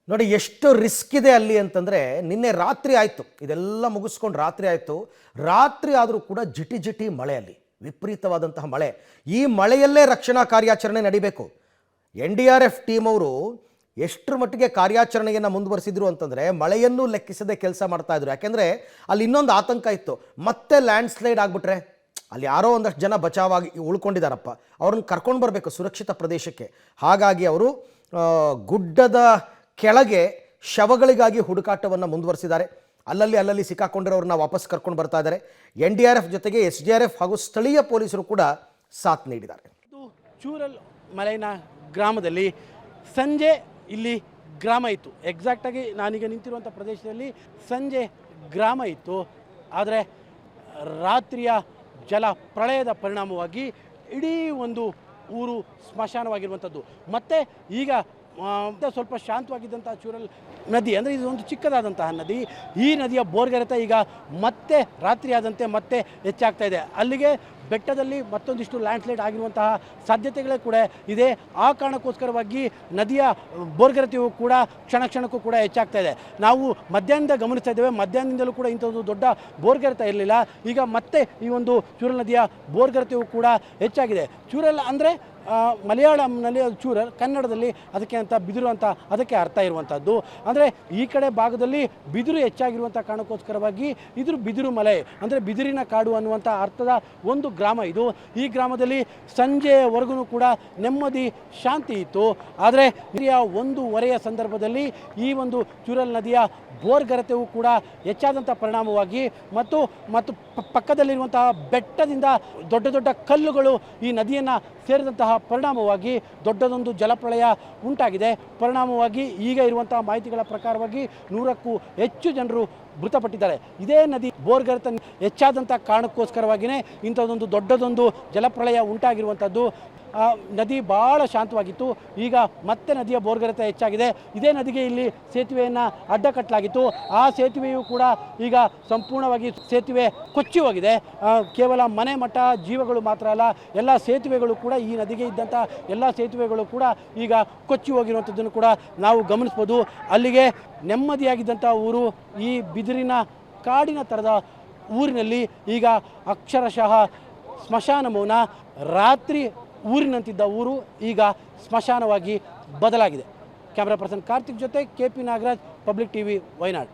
ನೋಡಿ ಎಷ್ಟು ರಿಸ್ಕ್ ಇದೆ ಅಲ್ಲಿ ಅಂತಂದರೆ, ನಿನ್ನೆ ರಾತ್ರಿ ಆಯಿತು, ಇದೆಲ್ಲ ಮುಗಿಸ್ಕೊಂಡು ರಾತ್ರಿ ಆಯಿತು. ರಾತ್ರಿ ಆದರೂ ಕೂಡ ಜಿಟಿ ಜಿಟಿ ಮಳೆ, ಅಲ್ಲಿ ವಿಪರೀತವಾದಂತಹ ಮಳೆ. ಈ ಮಳೆಯಲ್ಲೇ ರಕ್ಷಣಾ ಕಾರ್ಯಾಚರಣೆ ನಡಿಬೇಕು. NDRF ಟೀಮ್ ಅವರು ಎಷ್ಟರ ಮಟ್ಟಿಗೆ ಕಾರ್ಯಾಚರಣೆಯನ್ನು ಮುಂದುವರಿಸಿದ್ರು ಅಂತಂದರೆ, ಮಳೆಯನ್ನು ಲೆಕ್ಕಿಸದೆ ಕೆಲಸ ಮಾಡ್ತಾಯಿದ್ರು. ಯಾಕೆಂದರೆ ಅಲ್ಲಿ ಇನ್ನೊಂದು ಆತಂಕ ಇತ್ತು, ಮತ್ತೆ ಲ್ಯಾಂಡ್ ಸ್ಲೈಡ್ ಆಗಿಬಿಟ್ರೆ ಅಲ್ಲಿ ಯಾರೋ ಒಂದಷ್ಟು ಜನ ಬಚಾವಾಗಿ ಉಳ್ಕೊಂಡಿದ್ದಾರಪ್ಪ, ಅವ್ರನ್ನ ಕರ್ಕೊಂಡು ಬರಬೇಕು ಸುರಕ್ಷಿತ ಪ್ರದೇಶಕ್ಕೆ. ಹಾಗಾಗಿ ಅವರು ಗುಡ್ಡದ ಕೆಳಗೆ ಶವಗಳಿಗಾಗಿ ಹುಡುಕಾಟವನ್ನು ಮುಂದುವರಿಸಿದ್ದಾರೆ. ಅಲ್ಲಲ್ಲಿ ಸಿಕ್ಕಾಕೊಂಡಿರೋರನ್ನ ವಾಪಸ್ ಕರ್ಕೊಂಡು ಬರ್ತಾ ಇದ್ದಾರೆ. NDRF ಜೊತೆಗೆ SDRF ಹಾಗೂ ಸ್ಥಳೀಯ ಪೊಲೀಸರು ಕೂಡ ಸಾಥ್ ನೀಡಿದ್ದಾರೆ. ಚೂರಲ್ ಮಲೈನ ಗ್ರಾಮದಲ್ಲಿ ಸಂಜೆ ಇಲ್ಲಿ ಗ್ರಾಮ ಇತ್ತು. ಎಕ್ಸಾಕ್ಟಾಗಿ ನಾನೀಗ ನಿಂತಿರುವಂಥ ಪ್ರದೇಶದಲ್ಲಿ ಸಂಜೆ ಗ್ರಾಮ ಇತ್ತು. ಆದರೆ ರಾತ್ರಿಯ ಜಲ ಪ್ರಳಯದ ಪರಿಣಾಮವಾಗಿ ಇಡೀ ಒಂದು ಊರು ಸ್ಮಶಾನವಾಗಿರುವಂಥದ್ದು. ಮತ್ತು ಈಗ ಸ್ವಲ್ಪ ಶಾಂತವಾಗಿದ್ದಂಥ ಚೂರಲ್ ನದಿ, ಅಂದರೆ ಇದು ಒಂದು ಚಿಕ್ಕದಾದಂತಹ ನದಿ. ಈ ನದಿಯ ಬೋರ್ಗರೆತ ಈಗ ಮತ್ತೆ ರಾತ್ರಿ ಆದಂತೆ ಮತ್ತೆ ಹೆಚ್ಚಾಗ್ತಾ ಇದೆ. ಅಲ್ಲಿಗೆ ಬೆಟ್ಟದಲ್ಲಿ ಮತ್ತೊಂದಿಷ್ಟು ಲ್ಯಾಂಡ್ಸ್ಲೈಡ್ ಆಗಿರುವಂತಹ ಸಾಧ್ಯತೆಗಳೇ ಕೂಡ ಇದೆ. ಆ ಕಾರಣಕ್ಕೋಸ್ಕರವಾಗಿ ನದಿಯ ಬೋರ್ಗರೆತೆಯು ಕೂಡ ಕ್ಷಣಕ್ಕೂ ಕೂಡ ಹೆಚ್ಚಾಗ್ತಾ ಇದೆ. ನಾವು ಮಧ್ಯಾಹ್ನದಿಂದ ಗಮನಿಸ್ತಾ ಇದ್ದೇವೆ, ಮಧ್ಯಾಹ್ನದಿಂದಲೂ ಕೂಡ ಇಂಥದ್ದು ದೊಡ್ಡ ಬೋರ್ಗರೆತ ಇರಲಿಲ್ಲ. ಈಗ ಮತ್ತೆ ಈ ಒಂದು ಚೂರಲ್ ನದಿಯ ಬೋರ್ಗರೆತೆಯು ಕೂಡ ಹೆಚ್ಚಾಗಿದೆ. ಚೂರಲ್ ಅಂದರೆ ಮಲಯಾಳಂನಲ್ಲಿ ಅದು ಚೂರಲ್, ಕನ್ನಡದಲ್ಲಿ ಅದಕ್ಕೆ ಅಂತ ಬಿದಿರು ಅಂತ ಅದಕ್ಕೆ ಅರ್ಥ ಇರುವಂಥದ್ದು. ಅಂದರೆ ಈ ಕಡೆ ಭಾಗದಲ್ಲಿ ಬಿದಿರು ಹೆಚ್ಚಾಗಿರುವಂಥ ಕಾರಣಕ್ಕೋಸ್ಕರವಾಗಿ ಇದು ಬಿದಿರು ಮಲೆ, ಅಂದರೆ ಬಿದಿರಿನ ಕಾಡು ಅನ್ನುವಂಥ ಅರ್ಥದ ಒಂದು ಗ್ರಾಮ ಇದು. ಈ ಗ್ರಾಮದಲ್ಲಿ ಸಂಜೆಯವರೆಗೂ ಕೂಡ ನೆಮ್ಮದಿ ಶಾಂತಿ ಇತ್ತು. ಆದರೆ 1:15 ಸಂದರ್ಭದಲ್ಲಿ ಈ ಒಂದು ಚೂರಲ್ ನದಿಯ ಬೋರ್ಗರೆತೆಯು ಕೂಡ ಹೆಚ್ಚಾದಂಥ ಪರಿಣಾಮವಾಗಿ ಮತ್ತು ಪಕ್ಕದಲ್ಲಿರುವಂತಹ ಬೆಟ್ಟದಿಂದ ದೊಡ್ಡ ಕಲ್ಲುಗಳು ಈ ನದಿಯನ್ನು ಸೇರಿದಂತಹ ಪರಿಣಾಮವಾಗಿ ದೊಡ್ಡದೊಂದು ಜಲಪ್ರಳಯ ಉಂಟಾಗಿದೆ. ಪರಿಣಾಮವಾಗಿ ಈಗ ಇರುವಂತಹ ಮಾಹಿತಿಗಳ ಪ್ರಕಾರವಾಗಿ 100ಕ್ಕೂ ಹೆಚ್ಚು ಜನರು ಮೃತಪಟ್ಟಿದ್ದಾರೆ. ಇದೇ ನದಿ ಬೋರ್ಗರೆತ ಹೆಚ್ಚಾದಂಥ ಕಾರಣಕ್ಕೋಸ್ಕರವಾಗಿಯೇ ಇಂಥದ್ದೊಂದು ದೊಡ್ಡದೊಂದು ಜಲಪ್ರಳಯ ಉಂಟಾಗಿರುವಂಥದ್ದು. ನದಿ ಭಾಳ ಶಾಂತವಾಗಿತ್ತು. ಈಗ ಮತ್ತೆ ನದಿಯ ಬೋರ್ಗರೆತ ಹೆಚ್ಚಾಗಿದೆ. ಇದೇ ನದಿಗೆ ಇಲ್ಲಿ ಸೇತುವೆಯನ್ನು ಅಡ್ಡ ಕಟ್ಟಲಾಗಿತ್ತು. ಆ ಸೇತುವೆಯು ಕೂಡ ಈಗ ಸಂಪೂರ್ಣವಾಗಿ ಸೇತುವೆ ಕೊಚ್ಚಿ ಹೋಗಿದೆ. ಕೇವಲ ಮನೆ ಮಠ ಜೀವಗಳು ಮಾತ್ರ ಅಲ್ಲ, ಎಲ್ಲ ಸೇತುವೆಗಳು ಕೂಡ, ಈ ನದಿಗೆ ಇದ್ದಂಥ ಎಲ್ಲ ಸೇತುವೆಗಳು ಕೂಡ ಈಗ ಕೊಚ್ಚಿ ಹೋಗಿರುವಂಥದ್ದನ್ನು ಕೂಡ ನಾವು ಗಮನಿಸ್ಬೋದು. ಅಲ್ಲಿಗೆ ನೆಮ್ಮದಿಯಾಗಿದ್ದಂಥ ಊರು, ಈ ಬಿದಿರಿನ ಕಾಡಿನ ಥರದ ಊರಿನಲ್ಲಿ ಈಗ ಅಕ್ಷರಶಃ ಸ್ಮಶಾನ ಮೌನ. ರಾತ್ರಿ ಊರಿನಂತಿದ್ದ ಊರು ಈಗ ಸ್ಮಶಾನವಾಗಿ ಬದಲಾಗಿದೆ. ಕ್ಯಾಮ್ರಾ ಪರ್ಸನ್ ಕಾರ್ತಿಕ್ ಜೊತೆ KP Nagaraj, public TV, Wayanad.